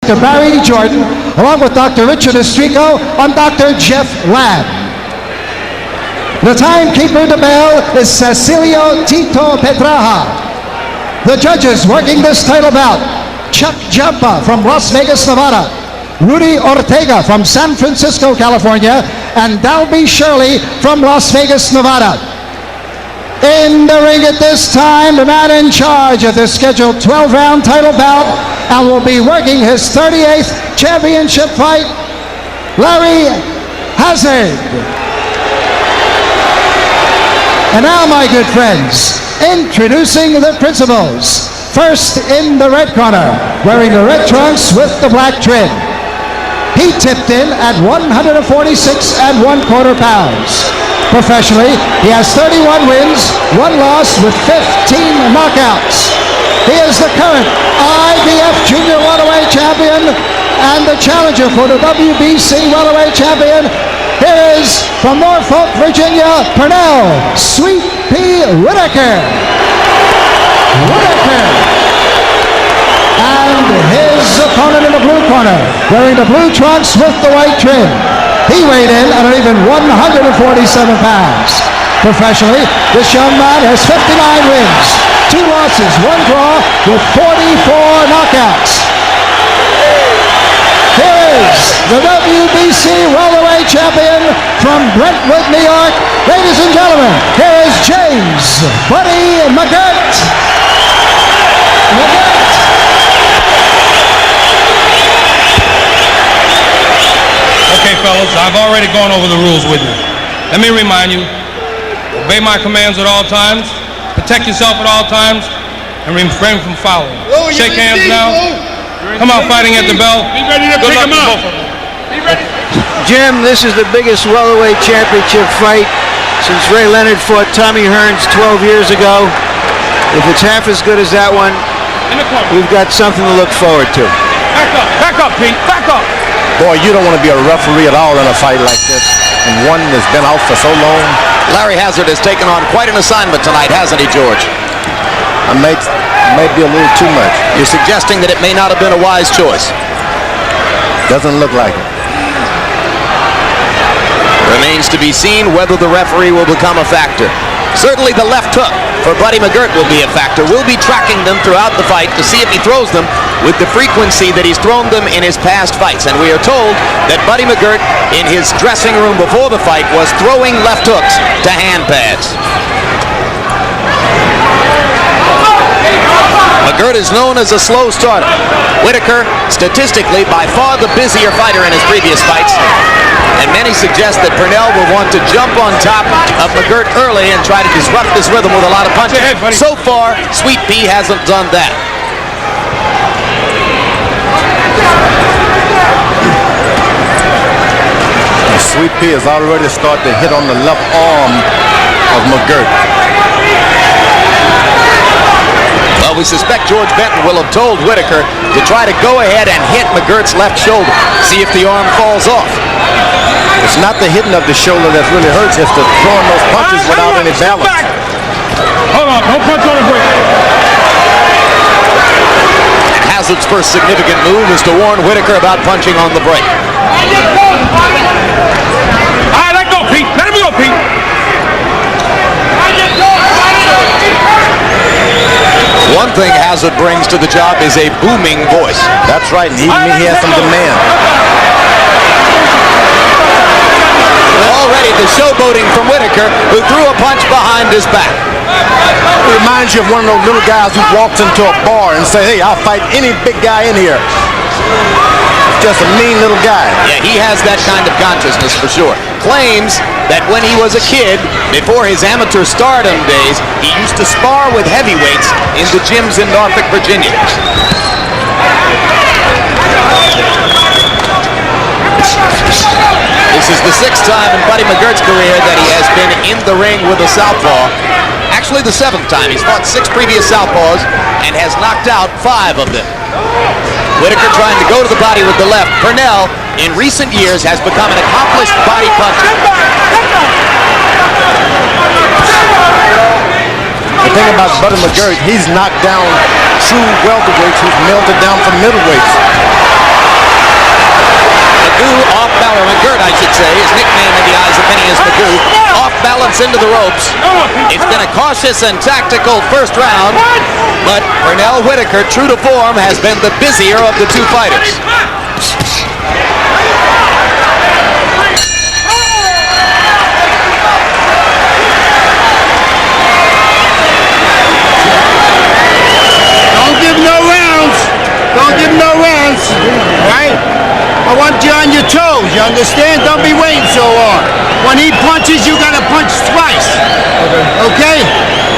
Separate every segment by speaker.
Speaker 1: Dr. Barry Jordan, along with Dr. Richard Estrico and Dr. Jeff Ladd. The timekeeper to bell is Cecilio Tito Petraja. The judges working this title bout: Chuck Jampa from Las Vegas, Nevada, Rudy Ortega from San Francisco, California, and Dalby Shirley from Las Vegas, Nevada. In the ring at this time, the man in charge of the scheduled 12-round title bout and will be working his 38th championship fight, Larry Hazard. And now, my good friends, introducing the principals. First in the red corner, wearing the red trunks with the black trim. He tipped in at 146 1/4 pounds. Professionally, he has 31 wins, 1 loss with 15 knockouts. He is the current IBF Junior Welterweight Champion and the challenger for the WBC Welterweight Champion. Here is, from Norfolk, Virginia, Pernell, Sweet Pea Whitaker. And his opponent in the blue corner, wearing the blue trunks with the white trim. He weighed in at an even 147 pounds. Professionally, this young man has 59 wins, 2 losses, 1 draw, with 44 knockouts. Here is the WBC Welterweight Champion from Brentwood, New York. Ladies and gentlemen, here is James Buddy McGirt.
Speaker 2: Okay, fellas, I've already gone over the rules with you. Let me remind you, obey my commands at all times, protect yourself at all times, and refrain from fouling. Shake hands now. Come out fighting at the bell.
Speaker 3: Be ready to pick him up. Be ready.
Speaker 4: Jim, this is the biggest welterweight championship fight since Ray Leonard fought Tommy Hearns 12 years ago. If it's half as good as that one, we've got something to look forward to.
Speaker 2: Back up, Pete, back up.
Speaker 5: Boy, you don't want to be a referee at all in a fight like this, and one that's been out for so long.
Speaker 6: Larry Hazard has taken on quite an assignment tonight, hasn't he, George?
Speaker 5: Maybe a little too much.
Speaker 6: You're suggesting that it may not have been a wise choice.
Speaker 5: Doesn't look like it.
Speaker 6: Remains to be seen whether the referee will become a factor. Certainly the left hook for Buddy McGirt will be a factor. We'll be tracking them throughout the fight to see if he throws them with the frequency that he's thrown them in his past fights. And we are told that Buddy McGirt, in his dressing room before the fight, was throwing left hooks to hand pads. McGirt is known as a slow starter. Whitaker, statistically, by far the busier fighter in his previous fights. And many suggest that Pernell will want to jump on top of McGirt early and try to disrupt this rhythm with a lot of punches. So far, Sweet Pea hasn't done that.
Speaker 5: Sweet Pea has already started to hit on the left arm of McGirt.
Speaker 6: Well, we suspect George Benton will have told Whitaker to try to go ahead and hit McGirt's left shoulder, see if the arm falls off.
Speaker 5: It's not the hitting of the shoulder that really hurts, it's the throwing those punches without any balance.
Speaker 3: Hold on, don't punch on the break.
Speaker 6: Hazard's first significant move is to warn Whitaker about punching on the break.
Speaker 3: All right, let go, Pete. Let him go, Pete.
Speaker 6: One thing Hazard brings to the job is a booming voice.
Speaker 5: That's right, and he has some demand.
Speaker 6: Already the showboating from Whitaker, who threw a punch behind his back.
Speaker 5: It reminds you of one of those little guys who walks into a bar and say, hey, I'll fight any big guy in here. Just a mean little guy.
Speaker 6: Yeah, he has that kind of consciousness for sure. Claims that when he was a kid, before his amateur stardom days, he used to spar with heavyweights in the gyms in Norfolk, Virginia. This is the 6th time in Buddy McGirt's career that he has been in the ring with a southpaw. Actually, the 7th time. He's fought 6 previous southpaws and has knocked out 5 of them. Whitaker trying to go to the body with the left. Pernell, in recent years, has become an accomplished body puncher.
Speaker 5: The thing about Buddy McGirt, he's knocked down true welterweights who's melted down from middleweights.
Speaker 6: balance into the ropes. It's been a cautious and tactical first round, but Pernell Whitaker, true to form, has been the busier of the two fighters.
Speaker 7: Don't give no rounds. Don't give no rounds. Right? I want you on your toes, you understand? Don't be waiting so long. When he punches, you gotta punch twice. Okay?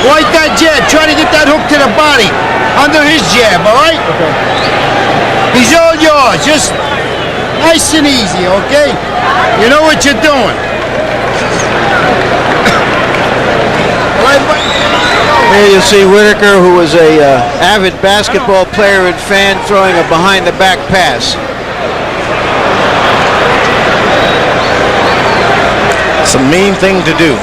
Speaker 7: Right that jab. Try to get that hook to the body. Under his jab, alright? Okay. He's all yours. Just nice and easy, okay? You know what you're doing.
Speaker 4: Here you see Whitaker, who was a avid basketball player and fan, throwing a behind-the-back pass.
Speaker 5: It's a mean thing to do.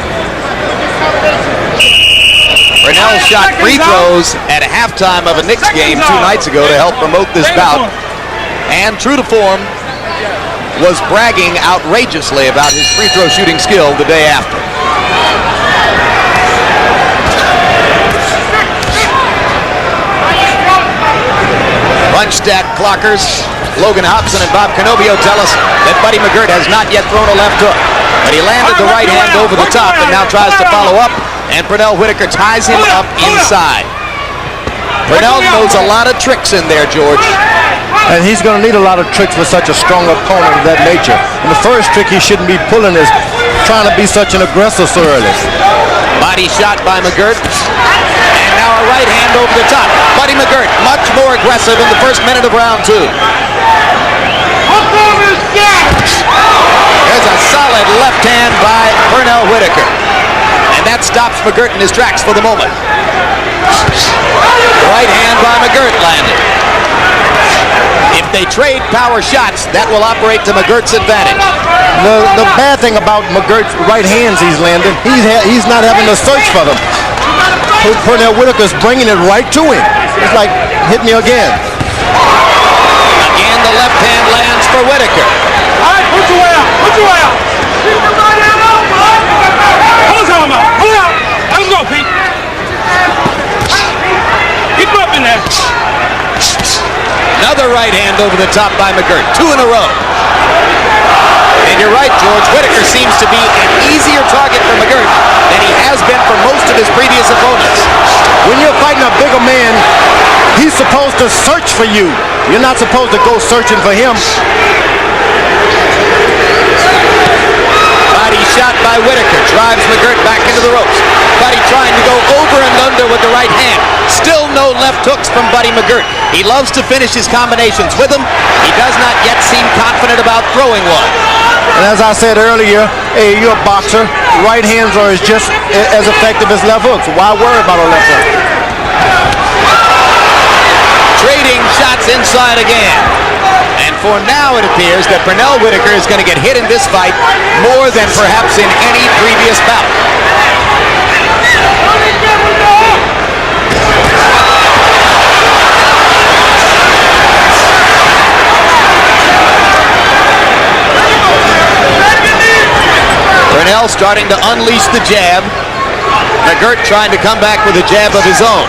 Speaker 6: Pernell shot free throws at halftime of a Knicks game 2 nights ago to help promote this bout. And true to form, was bragging outrageously about his free throw shooting skill the day after. Punch stack clockers. Logan Hobson and Bob Canobio tell us that Buddy McGirt has not yet thrown a left hook. But he landed the right hand over the top and now tries to follow up, and Pernell Whitaker ties him up inside. Pernell knows a lot of tricks in there, George.
Speaker 5: And he's going to need a lot of tricks with such a strong opponent of that nature. And the first trick he shouldn't be pulling is trying to be such an aggressor so early.
Speaker 6: Body shot by McGirt. And now a right hand over the top. Buddy McGirt, much more aggressive in the first minute of round 2. There's a solid left hand by Pernell Whitaker. And that stops McGirt in his tracks for the moment. Right hand by McGirt landed. If they trade power shots, that will operate to McGirt's advantage.
Speaker 5: The bad thing about McGirt's right hands he's landing, he's not having to search for them. Pernell Whitaker's bringing it right to him. It's like, hit me again.
Speaker 6: Again, the left hand lands for Whitaker.
Speaker 3: All right, put your way out. Put your way out. Keep the right hand out, man. Pull his arm out. Pull it out. Let him go, Pete. Keep up in there.
Speaker 6: Another right hand over the top by McGirt. 2 in a row. And you're right, George. Whitaker seems to be an easier target for McGirt than he has been for most of his previous opponents.
Speaker 5: When you're fighting a bigger man, he's supposed to search for you. You're not supposed to go searching for him.
Speaker 6: Body shot by Whitaker. Drives McGirt back into the ropes. Buddy trying to go over and under with the right hand. Still no left hooks from Buddy McGirt. He loves to finish his combinations with them. He does not yet seem confident about throwing one.
Speaker 5: And as I said earlier, hey, you're a boxer. Right hands are just as effective as left hooks. Why worry about a left hook?
Speaker 6: Trading shots inside again. And for now it appears that Pernell Whitaker is going to get hit in this fight more than perhaps in any previous bout. Pernell starting to unleash the jab. McGirt trying to come back with a jab of his own.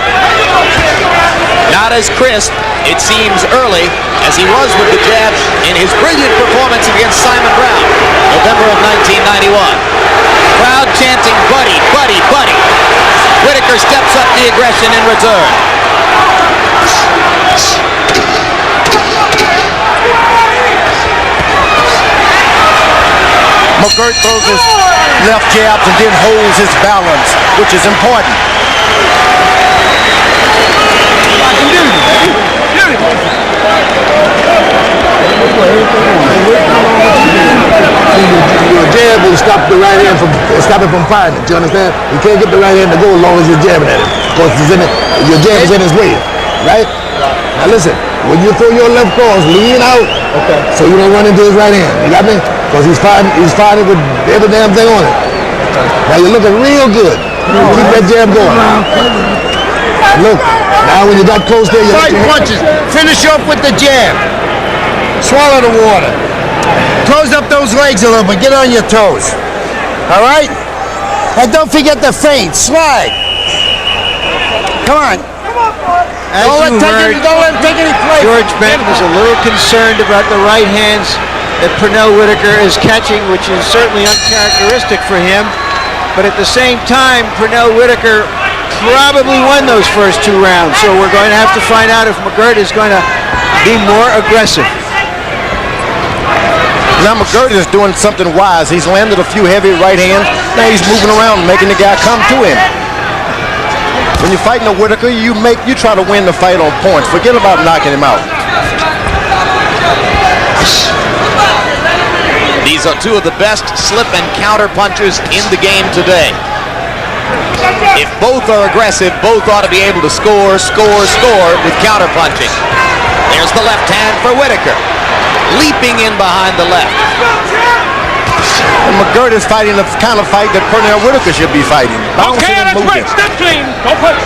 Speaker 6: Not as crisp, it seems, early as he was with the jab in his brilliant performance against Simon Brown, November of 1991. Crowd chanting, "Buddy, Buddy, Buddy." Whitaker steps up the aggression in return.
Speaker 5: McGirt throws his left jabs and then holds his balance, which is important.
Speaker 7: Your jab will stop the right hand from firing it. Do you understand? You can't get the right hand to go as long as you're jabbing at it. Of course, your jab is in his way, right? Now listen, when you throw your left cross, lean out, okay, so you don't run into his right hand. You got me? Because he's fighting with every damn thing on it. Now you're looking real good. Keep that jab going. Look, now when you got close there, you fight punches. Finish off with the jab. Swallow the water. Close up those legs a little bit. Get on your toes. All right? And don't forget the feint. Slide. Come on.
Speaker 4: As you heard,
Speaker 7: don't let him take any play.
Speaker 4: George Benton is a little concerned about the right hands that Pernell Whitaker is catching, which is certainly uncharacteristic for him. But at the same time, Pernell Whitaker probably won those first 2 rounds. So we're going to have to find out if McGirt is going to be more aggressive.
Speaker 5: Now McGirt is doing something wise. He's landed a few heavy right hands. Now he's moving around, making the guy come to him. When you're fighting a Whitaker, you try to win the fight on points. Forget about knocking him out.
Speaker 6: These are 2 of the best slip and counter punchers in the game today. If both are aggressive, both ought to be able to score with counter punching. There's the left hand for Whitaker, leaping in behind the left.
Speaker 5: And McGirt is fighting the kind of fight that Pernell Whitaker should be fighting.
Speaker 3: Okay, that's right. Step clean. Don't push.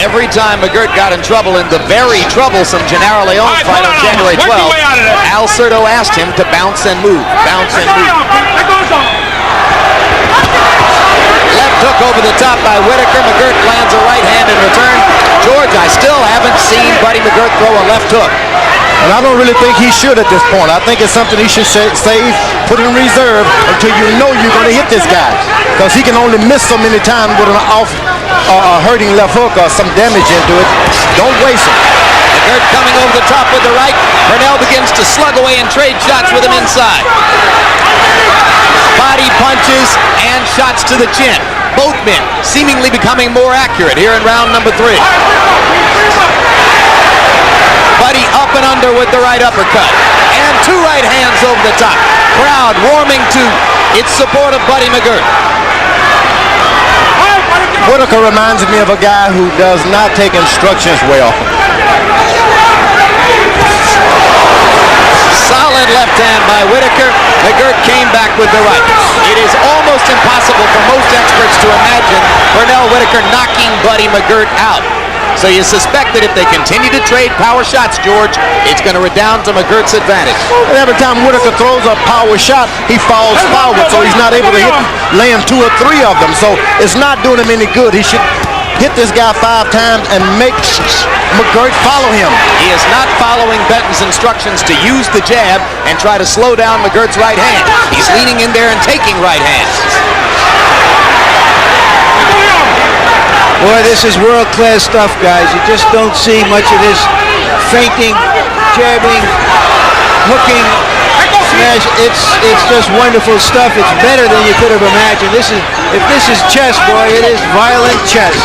Speaker 6: Every time McGirt got in trouble in the very troublesome Gennaro Leone fight on January 12th, Al Certo asked him to bounce and move, bounce and move. Left hook over the top by Whitaker. McGirt lands a right hand in return. George, I still haven't seen Buddy McGirt throw a left hook.
Speaker 5: And I don't really think he should at this point. I think it's something he should save, put in reserve until you know you're going to hit this guy. Because he can only miss so many times with an off hurting left hook or some damage into it. Don't waste it.
Speaker 6: McGirt coming over the top with the right. Pernell begins to slug away and trade shots with him inside. Body punches and shots to the chin. Both men seemingly becoming more accurate here in round number 3. Buddy up and under with the right uppercut. And 2 right hands over the top. Crowd warming to its support of Buddy McGirt.
Speaker 5: Whitaker reminds me of a guy who does not take instructions well.
Speaker 6: Solid left hand by Whitaker. McGirt came back with the right. It is almost impossible for most experts to imagine Pernell Whitaker knocking Buddy McGirt out. So you suspect that if they continue to trade power shots, George, it's going to redound to McGirt's advantage.
Speaker 5: And every time Whitaker throws a power shot, he falls forward, so he's not able to land 2 or 3 of them. So it's not doing him any good. He should hit this guy 5 times and make McGirt follow him.
Speaker 6: He is not following Benton's instructions to use the jab and try to slow down McGirt's right hand. He's leaning in there and taking right hands.
Speaker 4: Boy, this is world-class stuff, guys. You just don't see much of this feinting, jabbing, hooking, smash. It's just wonderful stuff. It's better than you could have imagined. If this is chess, boy, it is violent chess.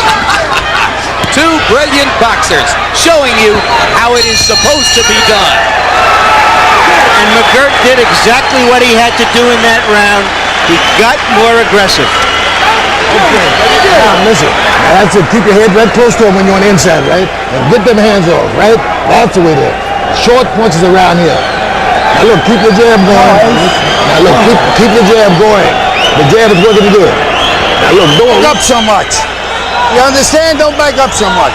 Speaker 6: 2 brilliant boxers showing you how it is supposed to be done.
Speaker 4: And McGirt did exactly what he had to do in that round. He got more aggressive.
Speaker 7: Okay. Now listen, that's it. Keep your head right close to him when you're on the inside, right? And get them hands off, right? That's the way there. Short punches around here. Now look, keep your jab going. Now look, keep your jab going. The jab is working good. Now look, don't back up so much. You understand? Don't back up so much.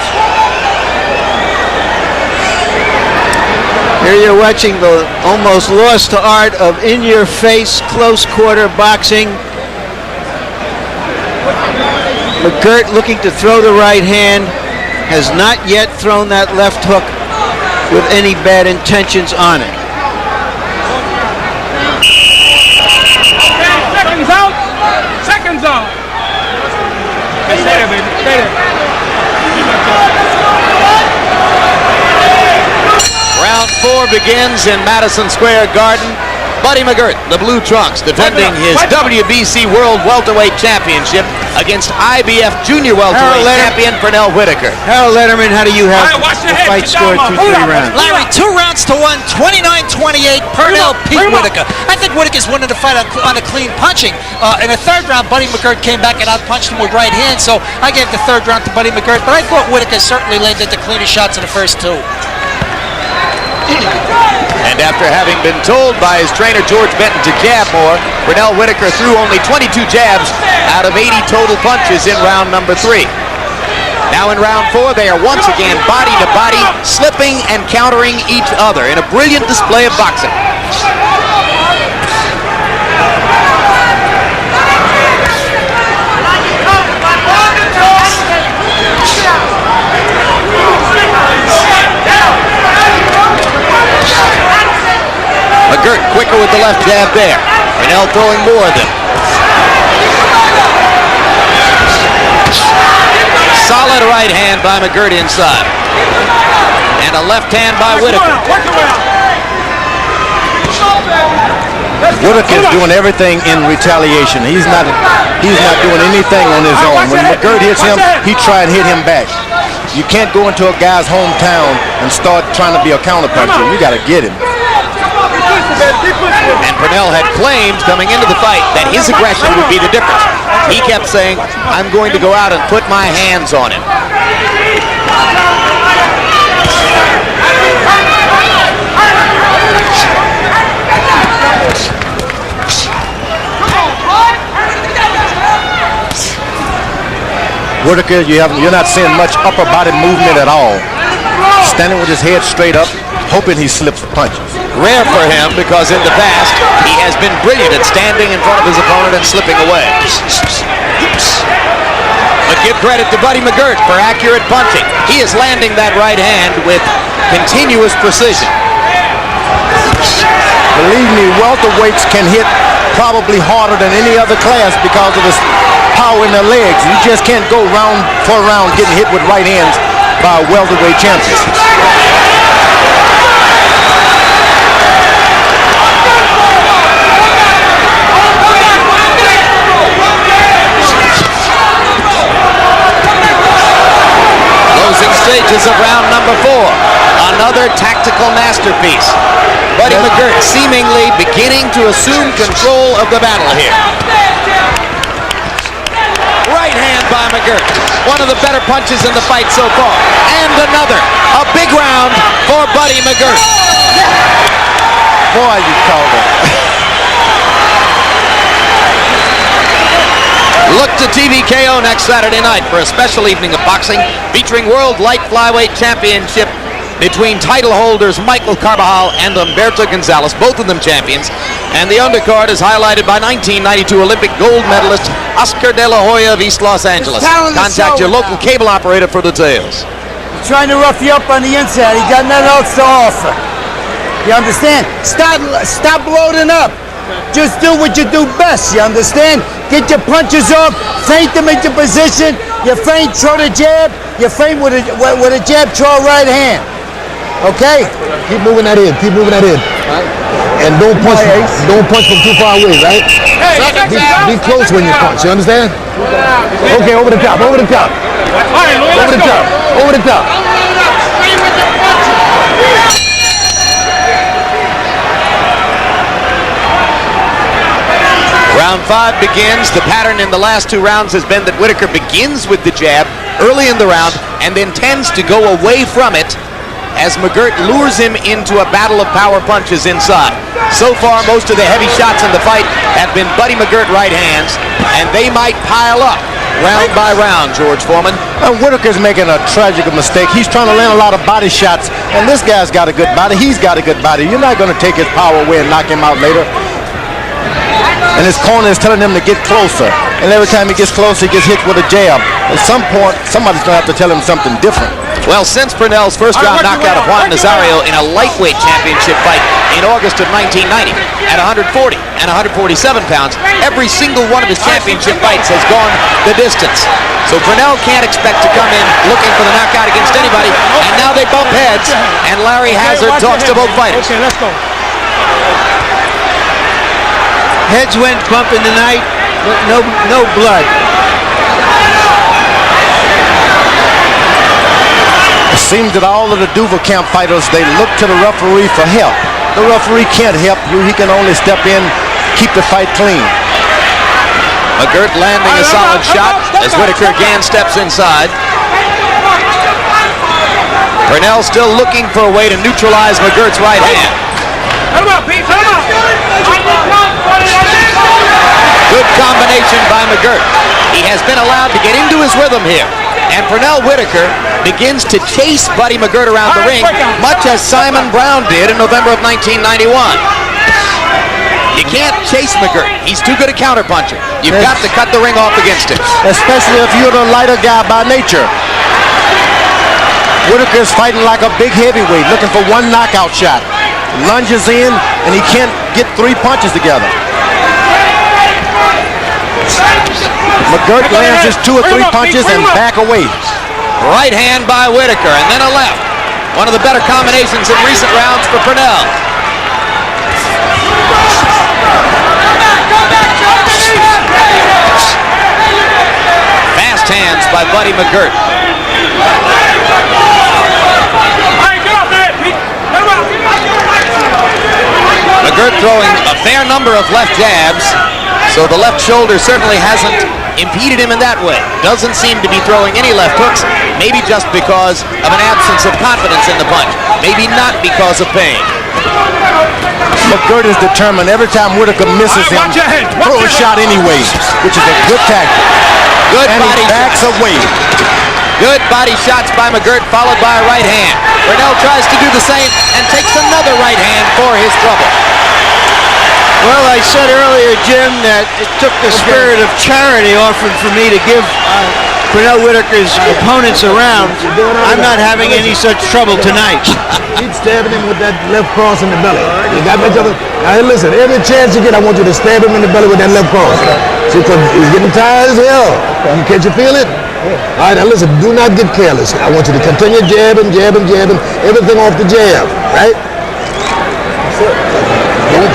Speaker 4: Here you're watching the almost lost art of in-your-face, close-quarter boxing. McGirt looking to throw the right hand, has not yet thrown that left hook with any bad intentions on it.
Speaker 3: Seconds out. Seconds out. Stay there, baby. Stay there.
Speaker 6: Round 4 begins in Madison Square Garden. Buddy McGirt, the blue trunks, defending his WBC World Welterweight Championship against IBF Junior Welterweight champion Pernell Whitaker.
Speaker 4: Harold Letterman, how do you have the fight scored through 3 rounds?
Speaker 8: Larry, 2 rounds to 1, 29-28. Pernell beat Whitaker. I think Whitaker's winning the fight on a clean punching. In the 3rd round, Buddy McGirt came back and outpunched him with right hand, so I gave the 3rd round to Buddy McGirt, but I thought Whitaker certainly landed the cleanest shots in the first 2.
Speaker 6: And after having been told by his trainer George Benton to jab more, Pernell Whitaker threw only 22 jabs out of 80 total punches in round number 3. Now in round 4, they are once again body to body, slipping and countering each other in a brilliant display of boxing. McGirt quicker with the left jab there. Pernell throwing more of them. Solid right hand by McGirt inside. And a left hand by Whitaker.
Speaker 5: Whitaker's doing everything in retaliation. He's not doing anything on his own. When McGirt hits him, he try and hit him back. You can't go into a guy's hometown and start trying to be a counterpuncher. You got to get him.
Speaker 6: And Pernell had claimed coming into the fight that his aggression would be the difference. He kept saying, I'm going to go out and put my hands on him.
Speaker 5: Whitaker, you're not seeing much upper body movement at all. Standing with his head straight up, hoping he slips punches.
Speaker 6: Rare for him because in the past he has been brilliant at standing in front of his opponent and slipping away. But give credit to Buddy McGirt for accurate punching. He is landing that right hand with continuous precision.
Speaker 5: Believe me, welterweights can hit probably harder than any other class because of his power in their legs. You just can't go round for round getting hit with right hands by a welterweight champion.
Speaker 6: Closing stages of round number 4. Another tactical masterpiece. Buddy McGirt seemingly beginning to assume control of the battle here. Right hand by McGirt. One of the better punches in the fight so far. And another. A big round for Buddy McGirt.
Speaker 5: Boy, you called it.
Speaker 6: Look to TVKO next Saturday night for a special evening of boxing featuring World Light Flyweight Championship between title holders Michael Carbajal and Humberto Gonzalez, both of them champions. And the undercard is highlighted by 1992 Olympic gold medalist Oscar De La Hoya of East Los Angeles. Contact your local cable operator for details.
Speaker 9: He's trying to rough you up on the inside. He got nothing else to offer. You understand? Stop loading up. Just do what you do best, you understand? Get your punches off, feint them into position. You feint, throw the jab. You feint with a jab, throw a right hand. Okay?
Speaker 7: Keep moving that in. Keep moving that in. Right? And don't punch from too far away, right? Be close when you punch. You understand? Okay, over the top. Over the top. Over the top. Over the top.
Speaker 6: Round 5 begins. The pattern in the last 2 rounds has been that Whitaker begins with the jab early in the round and then tends to go away from it as McGirt lures him into a battle of power punches inside. So far, most of the heavy shots in the fight have been Buddy McGirt right hands, and they might pile up round by round, George Foreman.
Speaker 5: Whitaker's making a tragic mistake. He's trying to land a lot of body shots, and this guy's got a good body. He's got a good body. You're not going to take his power away and knock him out later. And his corner is telling him to get closer. And every time he gets closer, he gets hit with a jab. At some point, somebody's going to have to tell him something different.
Speaker 6: Well, since Pernell's first round knockout of Juan Nazario in a lightweight championship fight in August of 1990 at 140 and 147 pounds, every single one of his championship fights has gone the distance. So Pernell can't expect to come in looking for the knockout against anybody. And now they bump heads, and Larry Hazard talks to both fighters.
Speaker 3: Okay, let's go.
Speaker 4: Heads went bumping tonight, but no blood.
Speaker 5: It seems that all of the Duval camp fighters, they look to the referee for help. The referee can't help you. He can only step in, keep the fight clean.
Speaker 6: McGirt landing a solid shot as Whitaker again steps inside. Pernell still looking for a way to neutralize McGirt's right hand. Good combination by McGirt. He has been allowed to get into his rhythm here And Pernell Whitaker begins to chase Buddy McGirt around the ring, much as Simon Brown did in November of 1991. You can't chase McGirt. He's too good a counterpuncher. You've got to cut the ring off against him.
Speaker 5: Especially if you're the lighter guy by nature. Whitaker's fighting like a big heavyweight, looking for one knockout shot. Lunges in, and he can't get 3 punches together. McGirt lands just 2 or 3 punches and back away.
Speaker 6: Right hand by Whitaker, and then a left. One of the better combinations in recent rounds for Pernell. Fast hands by Buddy McGirt. McGirt throwing a fair number of left jabs, so the left shoulder certainly hasn't impeded him in that way. Doesn't seem to be throwing any left hooks, maybe just because of an absence of confidence in the punch, maybe not because of pain.
Speaker 5: McGirt is determined every time Whitaker misses him, throw a shot anyway, which is a good tactic.
Speaker 6: Good
Speaker 5: and
Speaker 6: body
Speaker 5: he backs
Speaker 6: shots.
Speaker 5: away.
Speaker 6: Good body shots by McGirt, followed by a right hand. Pernell tries to do the same and takes another right hand for his trouble.
Speaker 4: Well, I said earlier, Jim, that it took the spirit of charity offered for me to give Pernell Whitaker's opponents a round. I'm not having any such trouble tonight.
Speaker 7: Keep stabbing him with that left cross in the belly. You got much of it? Now listen, every chance you get, I want you to stab him in the belly with that left cross. See, because he's getting tired as hell. Can't you feel it? All right, now listen, do not get careless. I want you to continue jabbing, everything off the jab, right?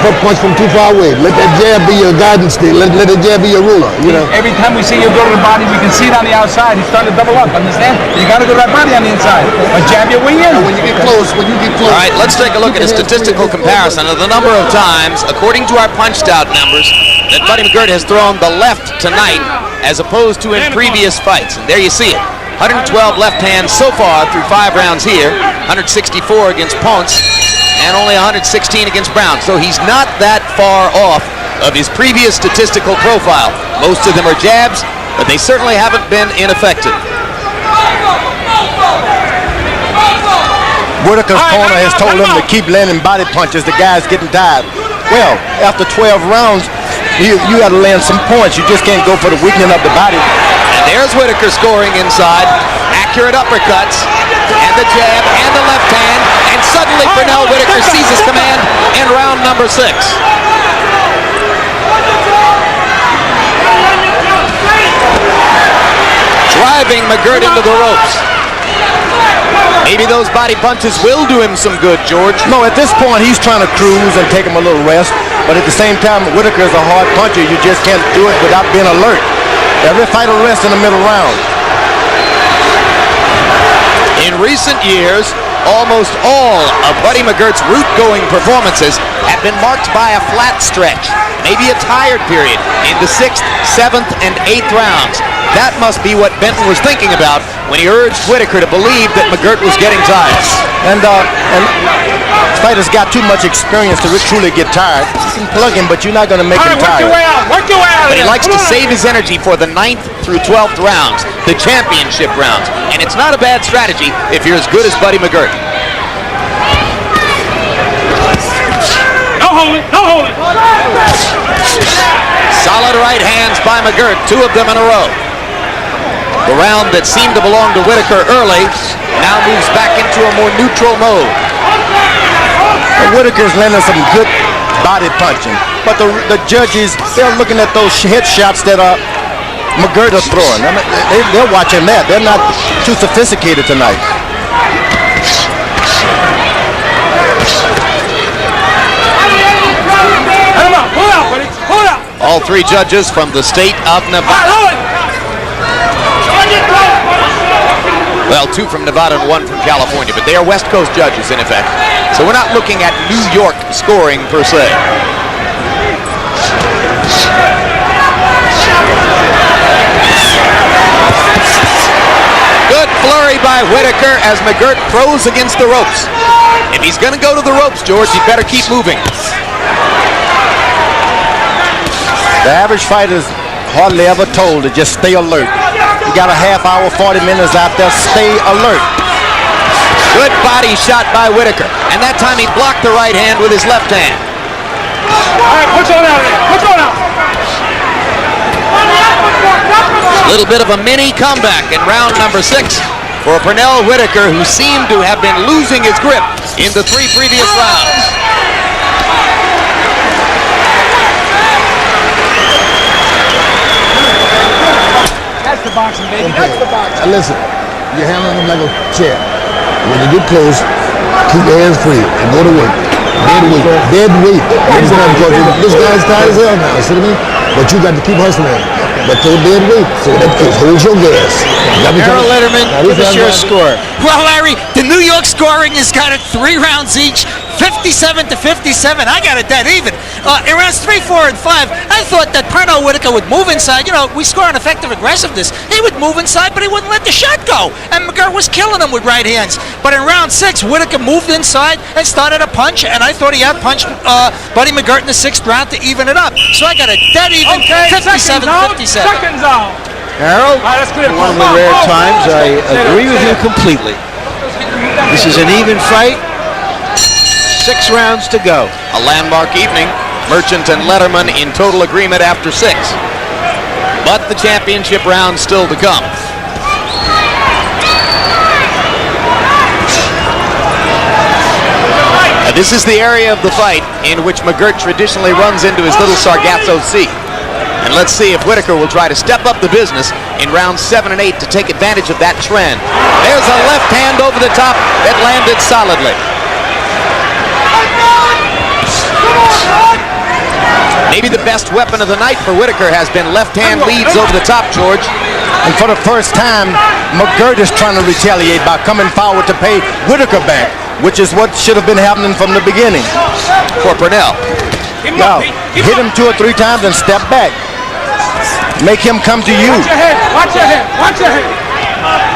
Speaker 7: Don't punch from too far away. Let that jab be your guidance stick. Let the jab be your ruler. You know.
Speaker 3: Every time we see you go to the body, we can see it on the outside. He's starting to double up. Understand? You got to go to that body on the inside. But jab your way in.
Speaker 7: When you get close,
Speaker 6: All right, let's take a look at a statistical comparison of the number of times, according to our punched out numbers, that Buddy McGirt has thrown the left tonight as opposed to in previous fights. And there you see it. 112 left hands so far through 5 rounds here. 164 against Ponce. And only 116 against Brown. So he's not that far off of his previous statistical profile. Most of them are jabs, but they certainly haven't been ineffective.
Speaker 5: Whitaker's corner has told him to keep landing body punches. The guy's getting tired. Well, after 12 rounds, you got to land some points. You just can't go for the weakening of the body.
Speaker 6: And there's Whitaker scoring inside. Accurate uppercuts, and the jab, and the left hand, and suddenly Pernell Whitaker seizes command in round number 6. Driving McGirt into the ropes. Maybe those body punches will do him some good, George.
Speaker 5: No, at this point, he's trying to cruise and take him a little rest. But at the same time, Whitaker is a hard puncher. You just can't do it without being alert. Every fight will rest in the middle round.
Speaker 6: In recent years, almost all of Buddy McGirt's route-going performances have been marked by a flat stretch, maybe a tired period in the 6th, 7th, and 8th rounds. That must be what Benton was thinking about when he urged Whitaker to believe that McGirt was getting tired.
Speaker 5: And fighters got too much experience to truly get tired. You can plug him, but you're not going to make him tired.
Speaker 3: Work your way out.
Speaker 6: But he likes to save his energy for the 9th through 12th rounds, the championship rounds. And it's not a bad strategy if you're as good as Buddy McGirt.
Speaker 3: No holding.
Speaker 6: Solid right hands by McGirt, 2 of them in a row. The round that seemed to belong to Whitaker early now moves back into a more neutral mode.
Speaker 5: Whitaker's landing some good body punching, but the judges, they're looking at those head shots that McGirt is throwing. I mean, they're watching that. They're not too sophisticated tonight.
Speaker 3: Pull out, buddy. Pull out.
Speaker 6: All 3 judges from the state of Nevada. Well, 2 from Nevada and 1 from California, but they are West Coast judges in effect. So we're not looking at New York scoring per se. Good flurry by Whitaker as McGirt throws against the ropes. If he's going to go to the ropes, George, he better keep moving.
Speaker 5: The average fighter is hardly ever told to just stay alert. You got a half hour, 40 minutes out there. Stay alert.
Speaker 6: Good body shot by Whitaker. And that time he blocked the right hand with his left hand.
Speaker 3: All right, put your out there. Put your out.
Speaker 6: A little bit of a mini comeback in round number 6 for Pernell Whitaker, who seemed to have been losing his grip in the 3 previous rounds.
Speaker 3: That's the boxing, baby. That's the boxing.
Speaker 7: Now listen, you're handling them like a chair. When you get close, keep your hands free and go to work. Dead weight. Dead weight. Because this guy's tired as hell now, see what I mean? But you got to keep hustling. But throw dead weight, so that holds your gas.
Speaker 4: Harold Letterman, give us your score.
Speaker 8: Well, Larry, the New York scoring has got it 3 rounds each, 57 to 57. I got it dead even. In rounds 3, 4, and 5, I thought that Pernell Whitaker would move inside. You know, we score on effective aggressiveness. He would move inside, but he wouldn't let the shot go. And McGirt was killing him with right hands. But in round 6, Whitaker moved inside and started a punch, and I thought he had punched Buddy McGirt in the 6th round to even it up. So I got a dead even, 57 to 57.
Speaker 3: Second zone.
Speaker 4: Harold, one of the rare times I agree with you completely. This is an even fight. 6 rounds to go.
Speaker 6: A landmark evening. Merchant and Letterman in total agreement after 6. But the championship round still to come. Now, this is the area of the fight in which McGirt traditionally runs into his little Sargasso Sea. And let's see if Whitaker will try to step up the business in rounds 7 and 8 to take advantage of that trend. There's a left hand over the top that landed solidly. Maybe the best weapon of the night for Whitaker has been left hand leads over the top, George.
Speaker 5: And for the first time, McGirt is trying to retaliate by coming forward to pay Whitaker back, which is what should have been happening from the beginning.
Speaker 6: For Pernell.
Speaker 5: Now, hit him 2 or 3 times and step back. Make him come to you.
Speaker 3: Watch your head. Watch your head. Watch your head.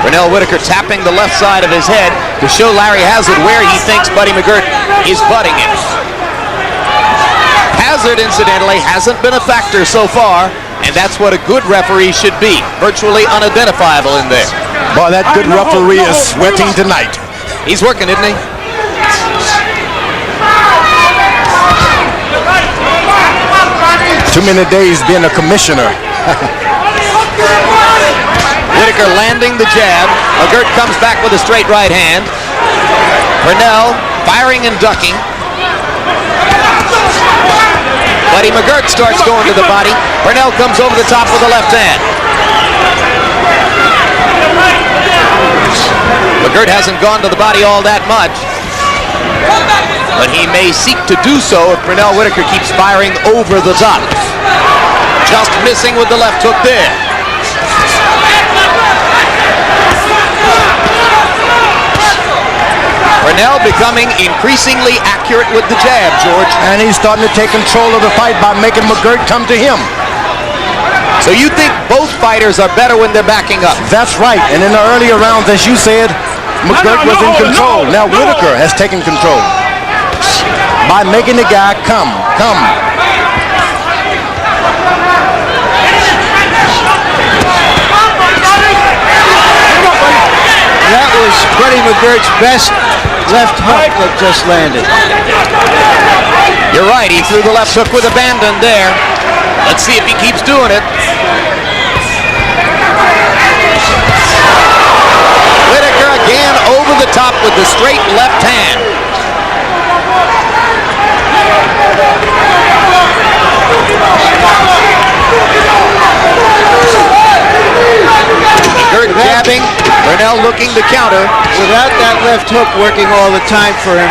Speaker 6: Pernell Whitaker tapping the left side of his head to show Larry Hazard where he thinks Buddy McGirt is butting him. Hazard, incidentally, hasn't been a factor so far, and that's what a good referee should be. Virtually unidentifiable in there.
Speaker 5: Boy, that good referee is sweating tonight.
Speaker 6: He's working, isn't he?
Speaker 5: Too many days being a commissioner.
Speaker 6: Whitaker landing the jab. McGirt comes back with a straight right hand. Pernell firing and ducking. Buddy McGirt starts going to the body. Pernell comes over the top with the left hand. McGirt hasn't gone to the body all that much, but he may seek to do so if Pernell Whitaker keeps firing over the top. Just missing with the left hook there. Pernell becoming increasingly accurate with the jab, George.
Speaker 5: And he's starting to take control of the fight by making McGirt come to him.
Speaker 6: So you think both fighters are better when they're backing up?
Speaker 5: That's right. And in the earlier rounds, as you said, McGirt was in control. Now Whitaker has taken control by making the guy come.
Speaker 4: That was Buddy McGirt's best left hook that just landed.
Speaker 6: You're right, he threw the left hook with abandon there. Let's see if he keeps doing it. Whitaker again over the top with the straight left hand. McGirt jabbing, Pernell looking to counter.
Speaker 4: Without that left hook working all the time for him,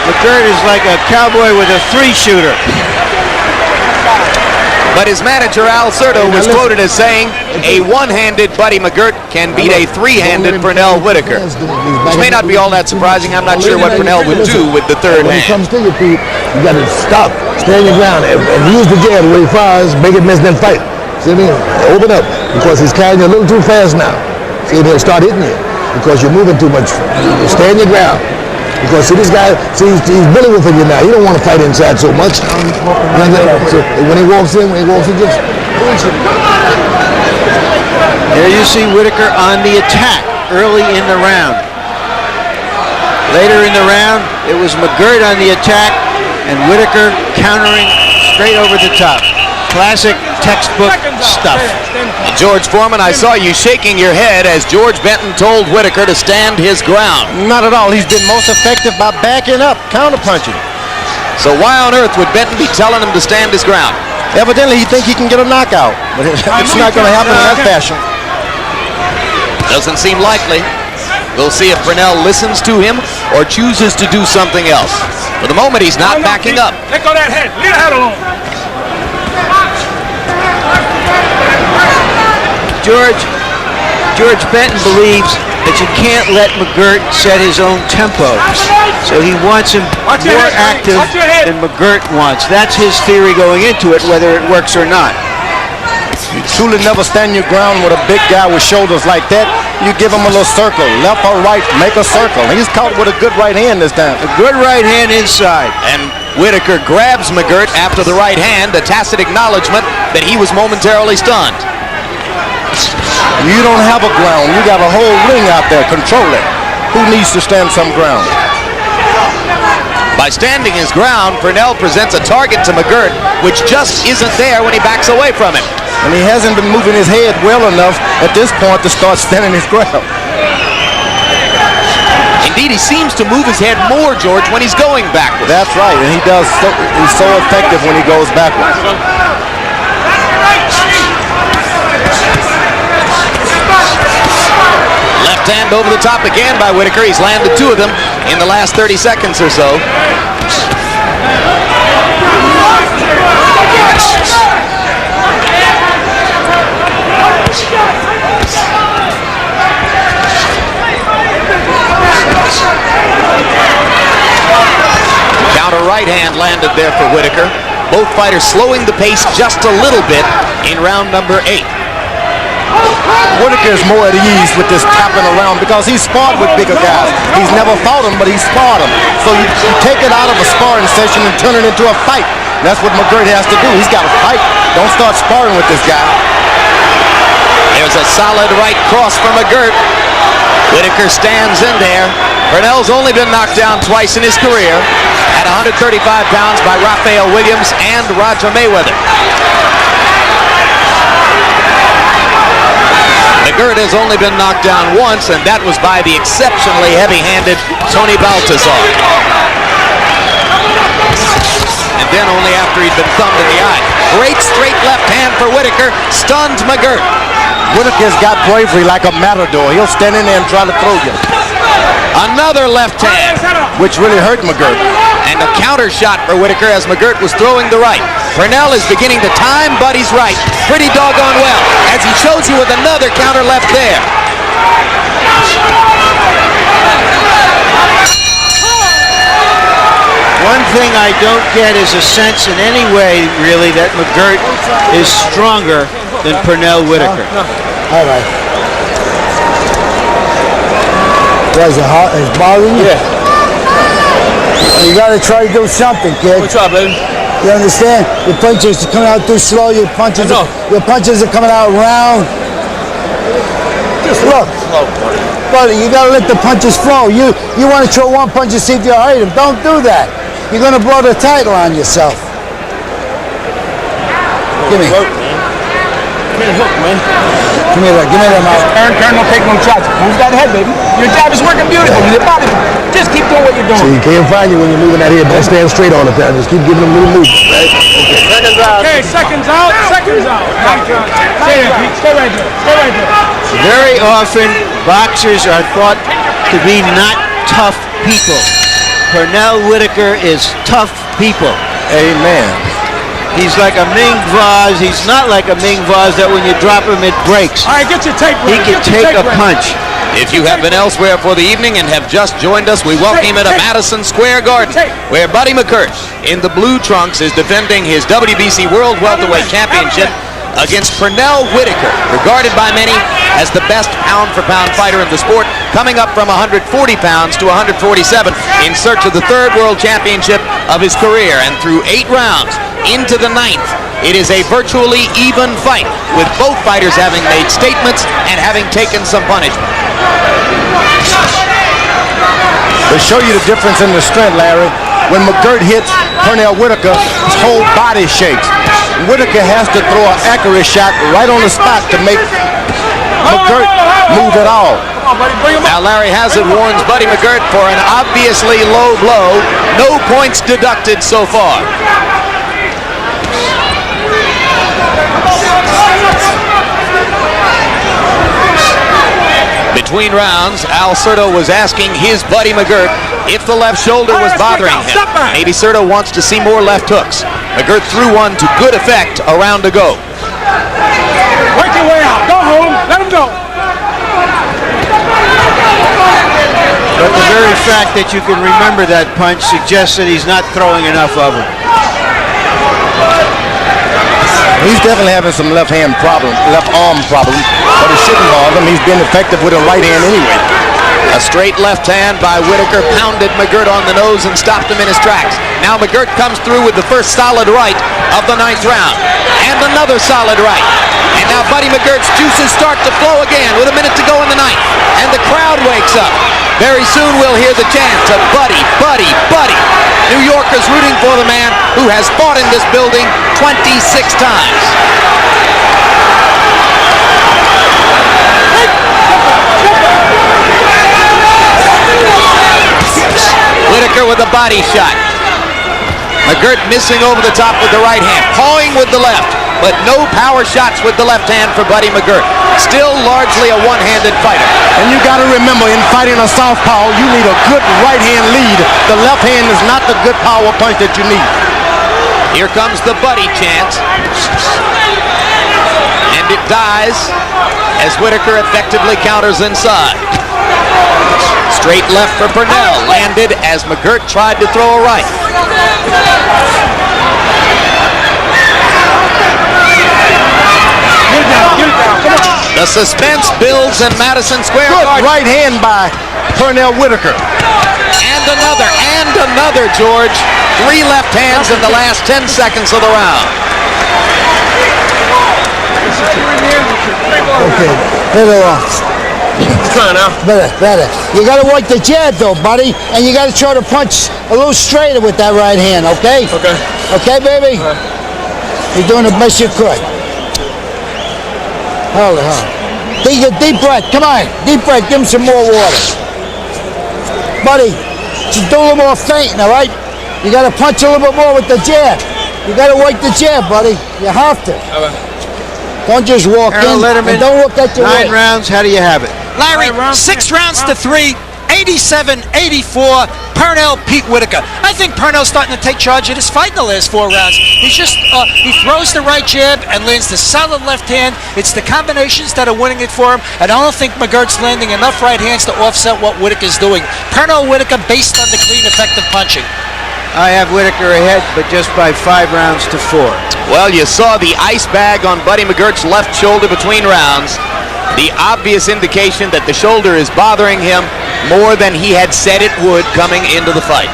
Speaker 4: McGirt is like a cowboy with a 3-shooter.
Speaker 6: But his manager, Al Certo, was quoted as saying, a one-handed Buddy McGirt can beat a 3-handed Pernell Whitaker. Which may not be all that surprising. I'm not sure what Pernell would do with the third
Speaker 7: when
Speaker 6: hand.
Speaker 7: When it comes to you, Pete, you got to stop, stand your ground, and use the jab the way he fires, make it miss, then fight. See what I mean? Open up, because he's carrying you a little too fast now. See, he'll start hitting you, because you're moving too much. Stand your ground. Because see, this guy, see, he's bully whipping you now. He don't want to fight inside so much. So when he walks in, just
Speaker 4: There you see Whitaker on the attack early in the round. Later in the round, it was McGirt on the attack and Whitaker countering straight over the top. Classic textbook stuff.
Speaker 6: George Foreman, I saw you shaking your head as George Benton told Whitaker to stand his ground.
Speaker 5: Not at all. He's been most effective by backing up, counterpunching.
Speaker 6: So why on earth would Benton be telling him to stand his ground?
Speaker 5: Evidently, he thinks he can get a knockout, but it's not going to happen in that fashion.
Speaker 6: Doesn't seem likely. We'll see if Pernell listens to him or chooses to do something else. For the moment, he's not backing up.
Speaker 3: Let go of that head. Leave the head alone.
Speaker 4: George Benton believes that you can't let McGirt set his own tempo. So he wants him more active than McGirt wants. That's his theory going into it, whether it works or not.
Speaker 5: You truly never stand your ground with a big guy with shoulders like that. You give him a little circle, left or right, make a circle. He's caught with a good right hand this time.
Speaker 4: A good right hand inside.
Speaker 6: And Whitaker grabs McGirt after the right hand, a tacit acknowledgement that he was momentarily stunned.
Speaker 5: You don't have a ground. You got a whole ring out there. Control it. Who needs to stand some ground?
Speaker 6: By standing his ground, Pernell presents a target to McGirt, which just isn't there when he backs away from him.
Speaker 5: And he hasn't been moving his head well enough at this point to start standing his ground.
Speaker 6: Indeed, he seems to move his head more, George, when he's going backwards.
Speaker 5: That's right, and he does. He's so effective when he goes backwards.
Speaker 6: Left hand over the top again by Whitaker. He's landed two of them in the last 30 seconds or so. Counter right hand landed there for Whitaker. Both fighters slowing the pace just a little bit in round number 8.
Speaker 5: Whitaker is more at ease with this tapping around because he's sparred with bigger guys. He's never fought them, but he's sparred them. So you take it out of a sparring session and turn it into a fight. And that's what McGirt has to do. He's got to fight. Don't start sparring with this guy.
Speaker 6: There's a solid right cross from McGirt. Whitaker stands in there. Pernell's only been knocked down twice in his career at 135 pounds by Raphael Williams and Roger Mayweather. McGirt has only been knocked down once, and that was by the exceptionally heavy-handed Tony Baltazar. And then only after he'd been thumbed in the eye. Great straight left hand for Whitaker, stunned McGirt.
Speaker 5: Whitaker's got bravery like a matador. He'll stand in there and try to throw you.
Speaker 6: Another left hand,
Speaker 5: which really hurt McGirt.
Speaker 6: And a counter shot for Whitaker as McGirt was throwing the right. Pernell is beginning to time Buddy's right pretty doggone well, as he shows you with another counter left there.
Speaker 4: One thing I don't get is a sense in any way, really, that McGirt is stronger than Pernell Whitaker.
Speaker 7: All right. Was it hot? It's bothering you?
Speaker 3: Yeah.
Speaker 7: You gotta try to do something, kid.
Speaker 3: What's up, baby?
Speaker 7: You understand? Your punches are coming out too slow. Your punches are coming out round. Just look, buddy. You gotta let the punches flow. You want to throw one punch and see if you hurt him. Don't do that. You're gonna blow the title on yourself. Give me.
Speaker 3: Give me the hook, man.
Speaker 7: Give me that. Give me that mouth.
Speaker 3: Turn, don't take no shots. Move that head, baby. Your job is working beautiful. Your body, just keep doing what you're doing.
Speaker 7: So you can't find you when you're moving that head. Don't stand straight all the time. Just keep giving them little moves. Right? Okay.
Speaker 3: Seconds out. Okay, seconds out. Seconds out. Stay there, Pete. Stay right there. Stay right there.
Speaker 4: Very often, boxers are thought to be not tough people. Pernell Whitaker is tough people.
Speaker 5: Amen.
Speaker 4: He's like a Ming vase. He's not like a Ming vase that when you drop him, it breaks.
Speaker 3: All right, get your tape ready.
Speaker 4: He can take a punch.
Speaker 6: If you have been elsewhere for the evening and have just joined us, we welcome him at Madison Square Garden, where Buddy McGirt in the blue trunks is defending his WBC World Welterweight Championship against Pernell Whitaker, regarded by many as the best pound-for-pound fighter in the sport, coming up from 140 pounds to 147 in search of the third world championship of his career. And through 8 rounds, into the 9th. It is a virtually even fight, with both fighters having made statements and having taken some punishment.
Speaker 5: To show you the difference in the strength, Larry, when McGirt hits Pernell Whitaker, his whole body shakes. Whitaker has to throw an accurate shot right on the spot to make McGirt move at all.
Speaker 6: Now Larry Hazzard warns Buddy McGirt for an obviously low blow. No points deducted so far. Between rounds, Al Certo was asking his buddy McGirt if the left shoulder was bothering him. Maybe Certo wants to see more left hooks. McGirt threw one to good effect a round to go.
Speaker 3: Work your way out. Go home. Let him go.
Speaker 4: But the very fact that you can remember that punch suggests that he's not throwing enough of them.
Speaker 5: He's definitely having some left arm problem, but it shouldn't bother him. He's been effective with a right hand anyway.
Speaker 6: A straight left hand by Whitaker pounded McGirt on the nose and stopped him in his tracks. Now McGirt comes through with the first solid right of the 9th round. And another solid right. And now Buddy McGirt's juices start to flow again with a minute to go in the 9th. And the crowd wakes up. Very soon we'll hear the chants of Buddy, Buddy, Buddy. New Yorkers rooting for the man who has fought in this building 26 times. Whitaker with a body shot. McGirt missing over the top with the right hand, pawing with the left, but no power shots with the left hand for Buddy McGirt. Still largely a one-handed fighter.
Speaker 5: And you got to remember, in fighting a southpaw, you need a good right hand lead. The left hand is not the good power punch that you need.
Speaker 6: Here comes the Buddy chant. And it dies as Whitaker effectively counters inside. Straight left for Pernell, landed as McGirt tried to throw a right. The suspense builds in Madison Square Garden.
Speaker 5: Right hand by Pernell Whitaker.
Speaker 6: And another, George. 3 left hands in the last 10 seconds of the round.
Speaker 9: Okay, better off. Better. You gotta work the jab though, buddy, and you gotta try to punch a little straighter with that right hand, okay?
Speaker 3: Okay.
Speaker 9: Okay, baby? You're doing the best you could. Hold on. Take a deep breath. Come on. Deep breath. Give him some more water. Buddy, just do a little more fainting, all right? You got to punch a little bit more with the jab. You got to work the jab, buddy. You have to.
Speaker 3: Okay.
Speaker 9: Don't just walk in and don't look at your
Speaker 4: 9 rounds. How do you have it?
Speaker 8: Larry, 6 rounds to 3. 87-84, Pernell Pete Whitaker. I think Pernell's starting to take charge of this fight in the last 4 rounds. He's just, he throws the right jab and lands the solid left hand. It's the combinations that are winning it for him, and I don't think McGirt's landing enough right hands to offset what Whitaker's doing. Pernell Whitaker based on the clean, effective punching.
Speaker 4: I have Whitaker ahead, but just by 5 rounds to 4.
Speaker 6: Well, you saw the ice bag on Buddy McGirt's left shoulder between rounds. The obvious indication that the shoulder is bothering him more than he had said it would coming into the fight.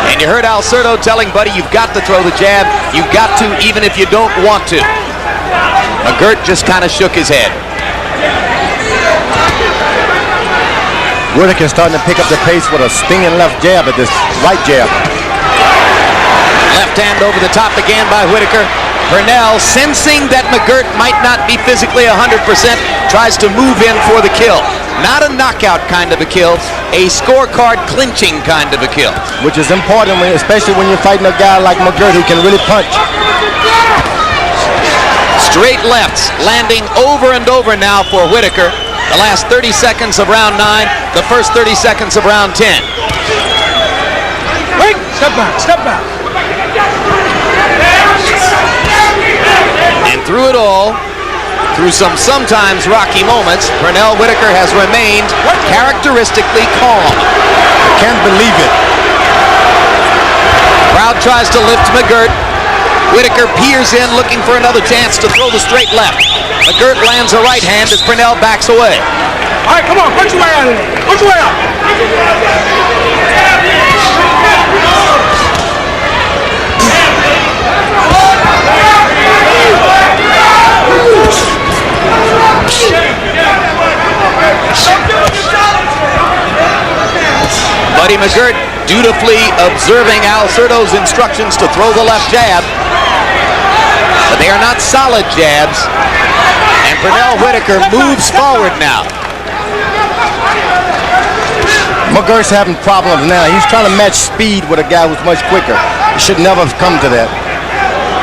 Speaker 6: And you heard Al Certo telling Buddy, you've got to throw the jab. You've got to, even if you don't want to. McGirt just kind of shook his head.
Speaker 5: Whitaker starting to pick up the pace with a stinging left jab at this right jab.
Speaker 6: Left hand over the top again by Whitaker. Pernell, sensing that McGirt might not be physically 100%, tries to move in for the kill. Not a knockout kind of a kill, a scorecard clinching kind of a kill.
Speaker 5: Which is important, especially when you're fighting a guy like McGirt who can really punch.
Speaker 6: Straight lefts landing over and over now for Whitaker. The last 30 seconds of round 9, the first 30 seconds of round 10.
Speaker 3: Wait, step back.
Speaker 6: And through it all, through some sometimes rocky moments, Pernell Whitaker has remained characteristically calm.
Speaker 5: I can't believe it.
Speaker 6: Crowd tries to lift McGirt. Whitaker peers in, looking for another chance to throw the straight left. McGirt lands a right hand as Pernell backs away.
Speaker 3: All right, come on, punch your way out of there. Punch your way out.
Speaker 6: Buddy McGirt dutifully observing Al Cerdo's instructions to throw the left jab. But they are not solid jabs. And Pernell Whitaker moves forward now.
Speaker 5: McGirt's having problems now. He's trying to match speed with a guy who's much quicker. He should never have come to that.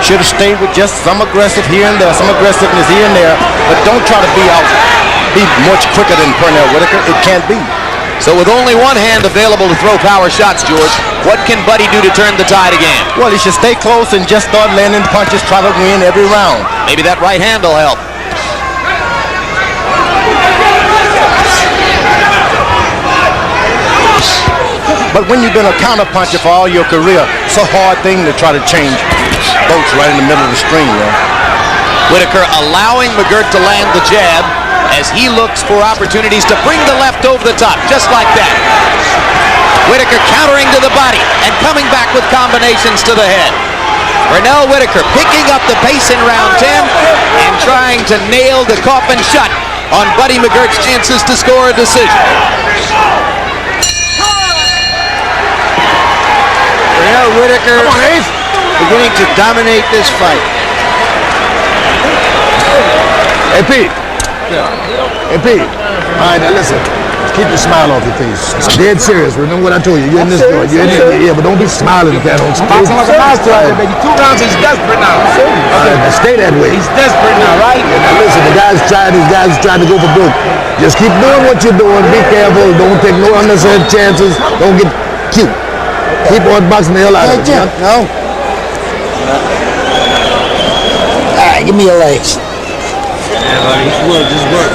Speaker 5: Should have stayed with just some aggressive here and there, some aggressiveness here and there, but don't try to be much quicker than Pernell Whitaker. It can't be.
Speaker 6: So with only one hand available to throw power shots, George, what can Buddy do to turn the tide again?
Speaker 5: Well, he should stay close and just start landing punches, try to win every round.
Speaker 6: Maybe that right hand will help.
Speaker 5: But when you've been a counterpuncher for all your career, it's a hard thing to try to change boats right in the middle of the string, man.
Speaker 6: Whitaker allowing McGirt to land the jab as he looks for opportunities to bring the left over the top, just like that. Whitaker countering to the body and coming back with combinations to the head. Pernell Whitaker picking up the pace in round 10 and trying to nail the coffin shut on Buddy McGirt's chances to score a decision.
Speaker 4: Pernell Whitaker beginning to dominate this fight.
Speaker 7: Hey, Pete. Hey, Pete. All right, now listen. Keep your smile off your face. I'm dead serious. Remember what I told you. You're in this door. You're in there. Yeah, but don't be smiling if that don't smile.
Speaker 9: Boxing like a master out there, baby. 2 rounds, he's desperate now.
Speaker 7: Okay, now stay that way.
Speaker 9: He's desperate now, right?
Speaker 7: Yeah, now listen, these guys trying to go for broke. Just keep doing what you're doing. Be careful. Don't take no unnecessary chances. Don't get cute. Keep on boxing the hell out of it.
Speaker 9: No. All right, give me your legs.
Speaker 3: Yeah, buddy. Just work.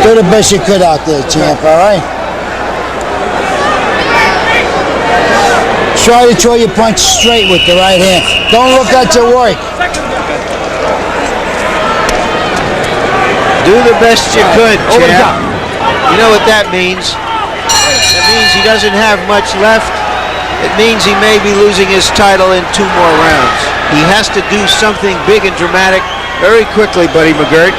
Speaker 9: Do the best you could out there, champ, all right? Try to throw your punch straight with the right hand. Don't look at your work.
Speaker 4: Do the best you could, champ. You know what that means? That means he doesn't have much left. It means he may be losing his title in 2 more rounds. He has to do something big and dramatic very quickly, Buddy McGirt,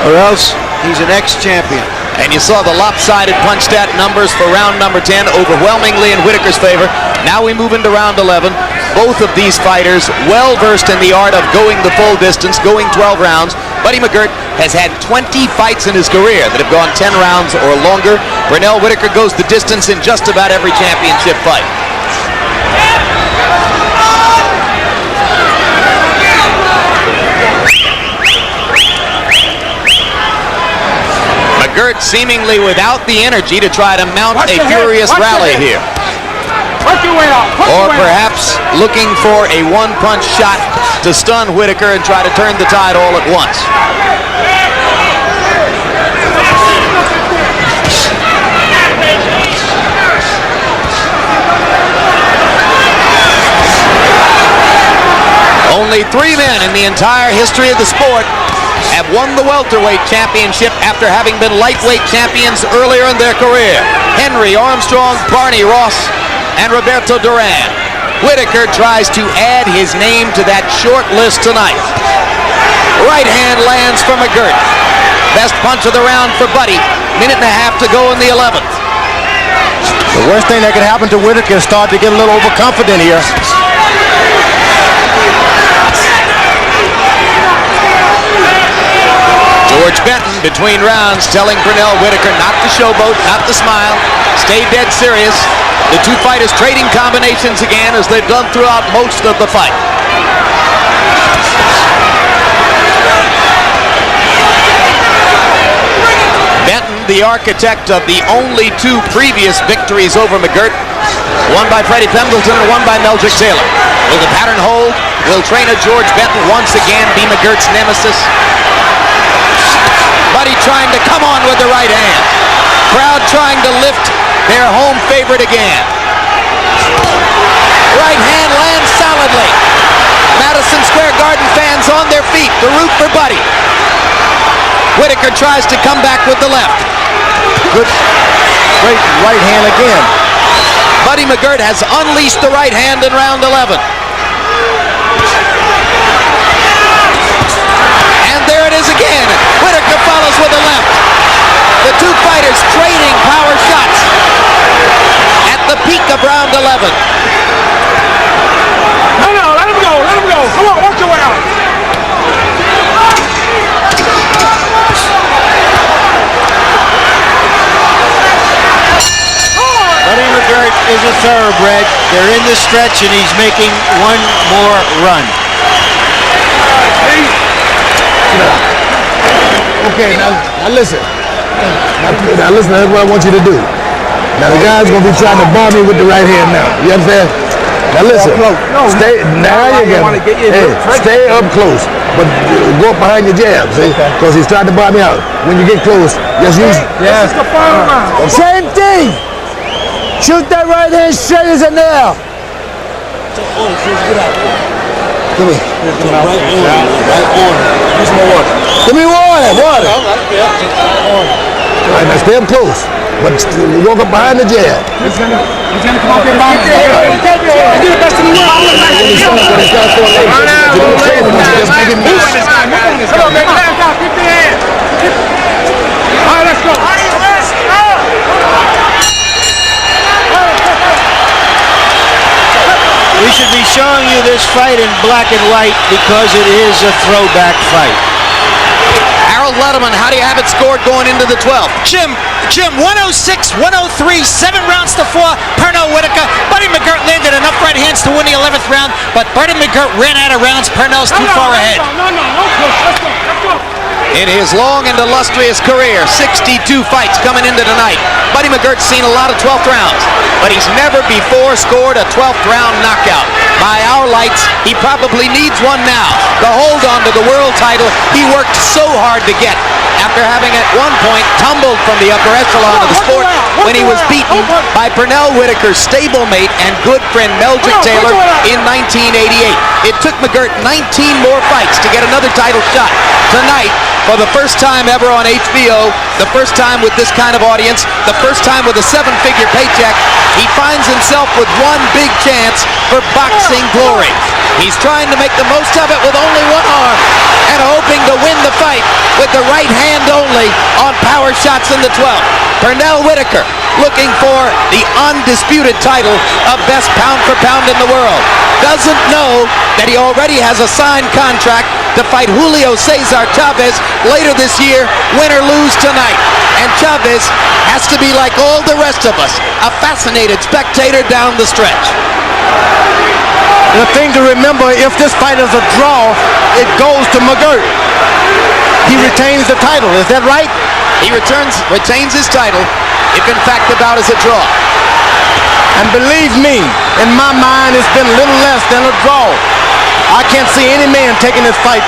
Speaker 4: or else he's an ex-champion.
Speaker 6: And you saw the lopsided punch stat numbers for round number 10, overwhelmingly in Whitaker's favor. Now we move into round 11. Both of these fighters well-versed in the art of going the full distance, going 12 rounds. Buddy McGirt has had 20 fights in his career that have gone 10 rounds or longer. Pernell Whitaker goes the distance in just about every championship fight. McGirt seemingly without the energy to try to mount a furious rally here. Or perhaps looking for a one-punch shot to stun Whitaker and try to turn the tide all at once. Only 3 men in the entire history of the sport have won the welterweight championship after having been lightweight champions earlier in their career. Henry Armstrong, Barney Ross, and Roberto Duran. Whitaker tries to add his name to that short list tonight. Right hand lands for McGirt. Best punch of the round for Buddy. 1.5 minutes to go in the 11th.
Speaker 5: The worst thing that could happen to Whitaker is start to get a little overconfident here.
Speaker 6: George Benton, between rounds, telling Pernell Whitaker not to showboat, not to smile, stay dead serious. The 2 fighters trading combinations again as they've done throughout most of the fight. Benton, the architect of the only 2 previous victories over McGirt, one by Freddie Pendleton and one by Meldrick Taylor. Will the pattern hold? Will trainer George Benton once again be McGirt's nemesis? Buddy trying to come on with the right hand. Crowd trying to lift their home favorite again. Right hand lands solidly. Madison Square Garden fans on their feet to root for Buddy. Whitaker tries to come back with the left.
Speaker 5: Good, great right hand again.
Speaker 6: Buddy McGirt has unleashed the right hand in round 11. And there it is again. Whitaker follows with a left. The two fighters trading power shots at the peak of round 11.
Speaker 3: No, let him go. Come on, work your way out.
Speaker 4: Buddy McGirt is a thoroughbred. They're in the stretch, and he's making one more run.
Speaker 7: Okay, now listen. Now listen, that's what I want you to do. Now the guy's gonna be trying to bomb me with the right hand now. You understand? Now listen. Stay. Now you go. Hey, stay up close, but go up behind your jab. See? Because he's trying to bomb me out. When you get close, just use.
Speaker 3: This is the final round.
Speaker 9: Same thing. Shoot that right hand straight as a nail.
Speaker 7: Come here. Give me water. All right, now stay up close, but walk up behind the jab.
Speaker 3: He's gonna come up here behind me. Do the best in the world. Come on, man. Hands out. Keep the hand. All right, let's go.
Speaker 4: We should be showing you this fight in black and white because it is a throwback fight.
Speaker 6: Harold Letterman, how do you have it scored going into the 12th?
Speaker 8: Jim, 106, 103, 7 rounds to 4. Pernell Whitaker. Buddy McGirt landed enough right hands to win the 11th round, but Buddy McGirt ran out of rounds. Pernell's too far ahead.
Speaker 3: No, let's go.
Speaker 6: In his long and illustrious career, 62 fights coming into tonight. Buddy McGirt's seen a lot of 12th rounds, but he's never before scored a 12th round knockout. By our lights, he probably needs one now. The hold on to the world title he worked so hard to get after having at one point tumbled from the upper echelon of the sport when he was beaten by Pernell Whitaker's stablemate and good friend Meldrick Taylor in 1988. It took McGirt 19 more fights to get another title shot. Tonight, for the first time ever on HBO, the first time with this kind of audience, the first time with a 7-figure paycheck, he finds himself with one big chance for boxing glory. He's trying to make the most of it with only one arm and hoping to win the fight with the right hand only on power shots in the 12th. Pernell Whitaker looking for the undisputed title of best pound for pound in the world. Doesn't know that he already has a signed contract to fight Julio Cesar Chavez later this year, win or lose tonight. And Chavez has to be like all the rest of us, a fascinated spectator down the stretch.
Speaker 5: The thing to remember, if this fight is a draw, it goes to McGirt. He retains the title, is that right?
Speaker 6: He retains his title if in fact the bout is a draw.
Speaker 5: And believe me, in my mind, it's been little less than a draw. I can't see any man taking this fight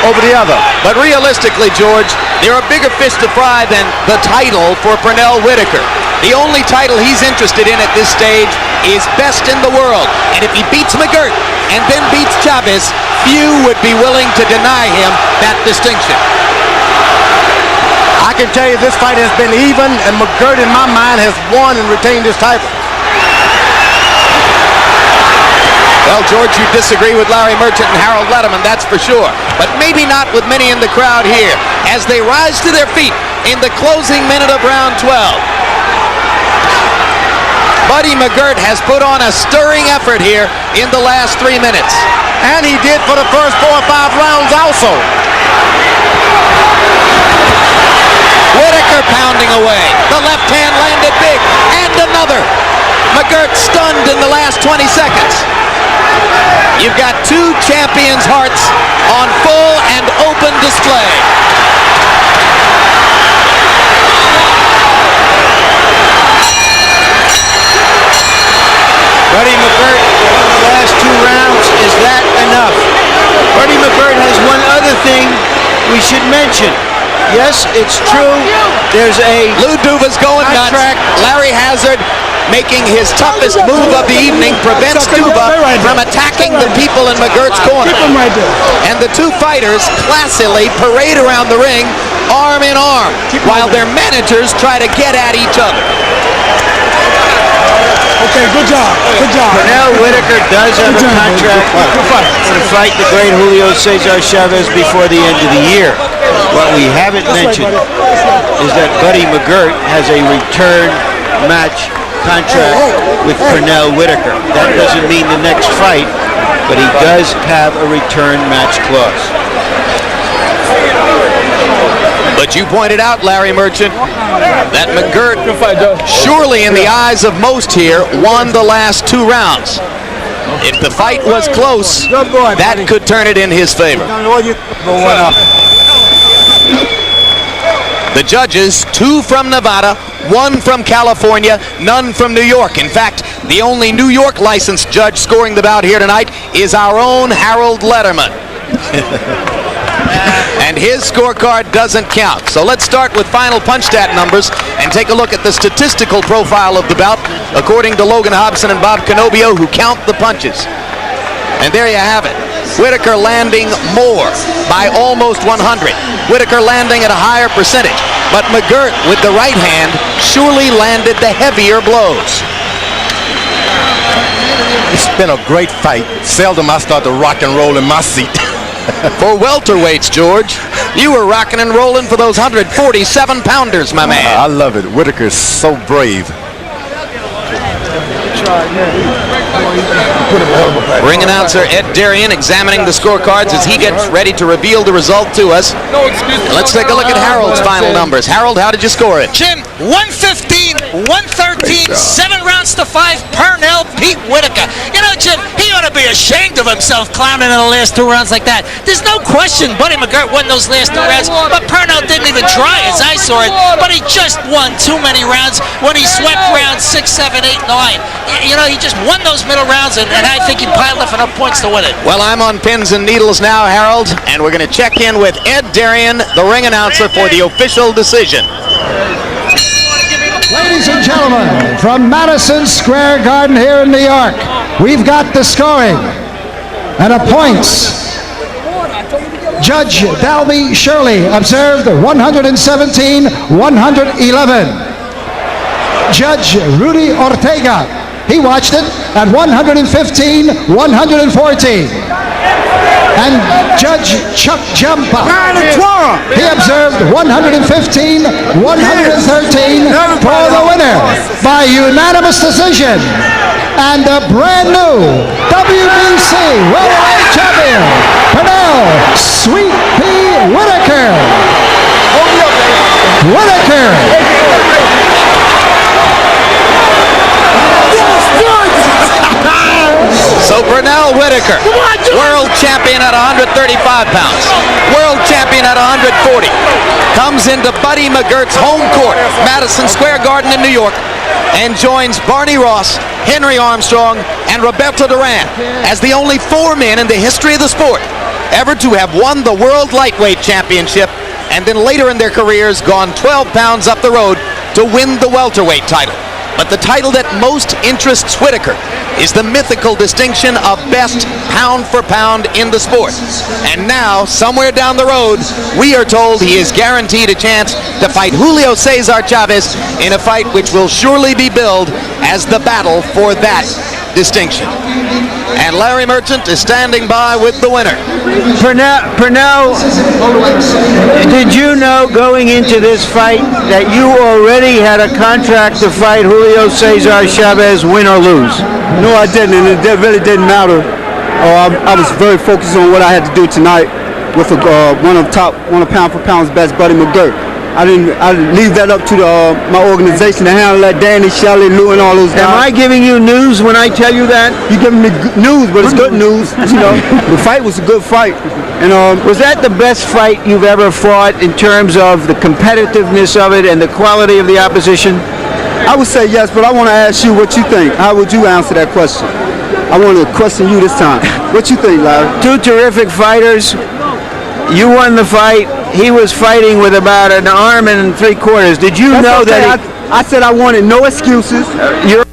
Speaker 5: over the other.
Speaker 6: But realistically, George, there are bigger fish to fry than the title for Pernell Whitaker. The only title he's interested in at this stage is best in the world. And if he beats McGirt and then beats Chavez, few would be willing to deny him that distinction.
Speaker 5: I can tell you this fight has been even, and McGirt, in my mind, has won and retained his title.
Speaker 6: Well, George, you disagree with Larry Merchant and Harold Letterman, that's for sure. But maybe not with many in the crowd here as they rise to their feet in the closing minute of round 12. Buddy McGirt has put on a stirring effort here in the last 3 minutes.
Speaker 5: And he did for the first 4 or 5 rounds also.
Speaker 6: Whitaker pounding away. The left hand landed big. And another. McGirt stunned in the last 20 seconds. You've got two champions' hearts on full and open display.
Speaker 4: Buddy McGirt in the last 2 rounds, is that enough? Buddy McGirt has one other thing we should mention. Yes, it's true. There's a
Speaker 6: Lou Duva's going nuts. Larry Hazard making his toughest move of the evening prevents Duva from attacking the people in McGirt's corner. And the two fighters classily parade around the ring arm in arm while their managers try to get at each other.
Speaker 9: Okay, good job. Good job.
Speaker 4: Pernell Whitaker does have a contract to fight the great Julio Cesar Chavez before the end of the year. What we haven't mentioned is that Buddy McGirt has a return match contract with Pernell Whitaker. That doesn't mean the next fight, but he does have a return match clause.
Speaker 6: But you pointed out, Larry Merchant, that McGirt, surely in the eyes of most here, won the last 2 rounds. If the fight was close, that could turn it in his favor. The judges, 2 from Nevada, 1 from California, none from New York. In fact, the only New York licensed judge scoring the bout here tonight is our own Harold Letterman. And his scorecard doesn't count. So let's start with final punch stat numbers and take a look at the statistical profile of the bout according to Logan Hobson and Bob Canobio, who count the punches. And there you have it. Whitaker landing more by almost 100. Whitaker landing at a higher percentage. But McGirt with the right hand surely landed the heavier blows.
Speaker 5: It's been a great fight. Seldom I start to rock and roll in my seat.
Speaker 6: For welterweights, George, you were rocking and rolling for those 147-pounders, my man.
Speaker 5: I love it. Whitaker is so brave.
Speaker 6: Ring announcer Ed Darian examining the scorecards as he gets ready to reveal the result to us. Let's take a look at Harold's final numbers. Harold, how did you score it?
Speaker 8: Jim, 115, 113, 7 rounds to 5, Pernell Pete Whitaker. You know, Jim, he ought to be ashamed of himself clowning in the last 2 rounds like that. There's no question Buddy McGirt won those last 2 rounds, but Pernell didn't even try as I saw it, but he just won too many rounds when he swept rounds 6, 7, 8, 9. You know, he just won those middle rounds, and I think he piled up enough points to win it.
Speaker 6: Well, I'm on pins and needles now, Harold, and we're going to check in with Ed Darian, the ring announcer, for the official decision.
Speaker 1: Ladies and gentlemen, from Madison Square Garden here in New York, we've got the scoring. And a points. Judge Dalby Shirley observed 117-111. Judge Rudy Ortega, he watched it at 115-114. And Judge Chuck Jampa, he observed 115-113 for the winner by unanimous decision. And the brand new WBC welterweight champion, Pernell Sweet Pea Whitaker.
Speaker 6: So Pernell Whitaker, world champion at 135 pounds, world champion at 140, comes into Buddy McGirt's home court, Madison Square Garden in New York, and joins Barney Ross, Henry Armstrong, and Roberto Duran as the only 4 men in the history of the sport ever to have won the World Lightweight Championship and then later in their careers gone 12 pounds up the road to win the welterweight title. But the title that most interests Whitaker is the mythical distinction of best pound for pound in the sport. And now, somewhere down the road, we are told he is guaranteed a chance to fight Julio Cesar Chavez in a fight which will surely be billed as the battle for that distinction. And Larry Merchant is standing by with the winner.
Speaker 4: Pernell, did you know going into this fight that you already had a contract to fight Julio Cesar Chavez, win or lose?
Speaker 9: No, I didn't, and it really didn't matter. I was very focused on what I had to do tonight with one of pound for pound's best, Buddy McGirt. I didn't leave that up to my organization to handle that. Danny, Shelley, Lou, and all those guys.
Speaker 4: Am I giving you news when I tell you that?
Speaker 9: You're giving me news, but it's good news. You know, the fight was a good fight. And
Speaker 4: was that the best fight you've ever fought in terms of the competitiveness of it and the quality of the opposition?
Speaker 9: I would say yes, but I want to ask you what you think. How would you answer that question? I want to question you this time. What you think, Larry?
Speaker 4: 2 terrific fighters. You won the fight. He was fighting with about an arm and 3/4. Did you know that?
Speaker 9: I said I wanted no excuses.
Speaker 4: You're